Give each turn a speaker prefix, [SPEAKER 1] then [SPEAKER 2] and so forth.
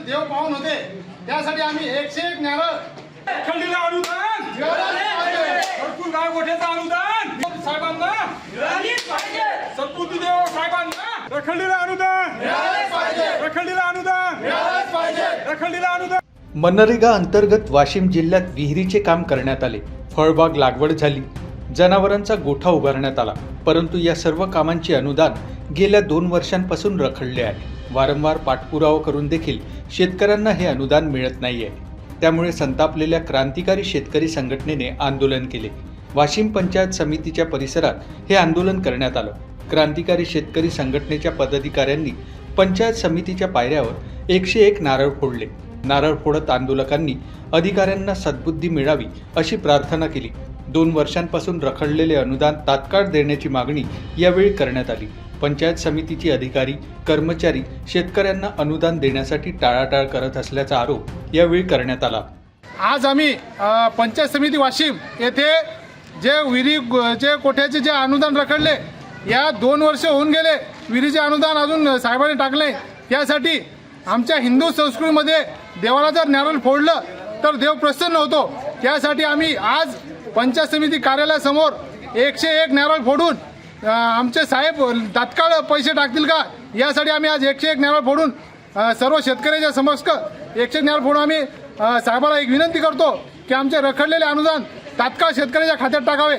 [SPEAKER 1] देव पाहून होते, त्यासाठी आम्ही 101 नारळ
[SPEAKER 2] खंडीला अनुदान घरकुल गाव गोठ्याचं अनुदान साहेबांना सद्बुद्धी देव साहेबांना रखंडीला अनुदान रखंडीला अनुदान रखंडीला अनुदान।
[SPEAKER 3] मनरेगा अंतर्गत वाशिम जिल्ह्यात विहिरीचे काम करण्यात आले, फळबाग लागवड झाली, जनावरांचा गोठा उभारण्यात आला, परंतु या सर्व कामांचे अनुदान गेल्या 2 वर्षांपासून रखडले आहे। वारंवार पाठपुरावा करून देखील शेतकऱ्यांना हे अनुदान मिळत नाहीये। त्यामुळे संतापलेल्या क्रांतिकारी शेतकरी संघटनेने आंदोलन केले। वाशिम पंचायत समितीच्या परिसरात हे आंदोलन करण्यात आलं। क्रांतिकारी शेतकरी संघटनेच्या पदाधिकाऱ्यांनी पंचायत समितीच्या पायऱ्यावर 101 नारळ फोडले। नारळ फोडत आंदोलकांनी अधिकाऱ्यांना सद्बुद्धी मिळावी अशी प्रार्थना केली। 2 वर्षांपासून रखडलेले अनुदान तात्काळ देण्याची मागणी यावेळी करण्यात आली। पंचायत समितीचे अधिकारी, कर्मचारी शेतकऱ्यांना अनुदान देण्यासाठी टाळाटाळ करत असल्याचा आरोप यावेळी करण्यात आला।
[SPEAKER 1] आज आम्ही पंचायत समिती वाशिम येथे जे विहिरी कोठ्याचे जे अनुदान रखडले, या 2 वर्ष होऊन गेले, विहिरीचे अनुदान अजून साहेबांनी टाकले। त्यासाठी आमच्या हिंदू संस्कृतीमध्ये देवाला जर नारळ फोडलं तर देव प्रसन्न होतो। त्यासाठी आम्ही आज पंचायत समिती कार्यालयासमोर 101 नारळ फोडून आमचे साहेब तात्काळ पैसे टाकतील का यासाठी आम्ही आज 101 नारळ फोडून सर्व शेतकऱ्याच्या समक्ष 101 नारळ फोडून आम्ही साहेबाला एक विनंती करतो की आमचे रखडलेले अनुदान तात्काळ शेतकऱ्याच्या खात्यात टाकावे।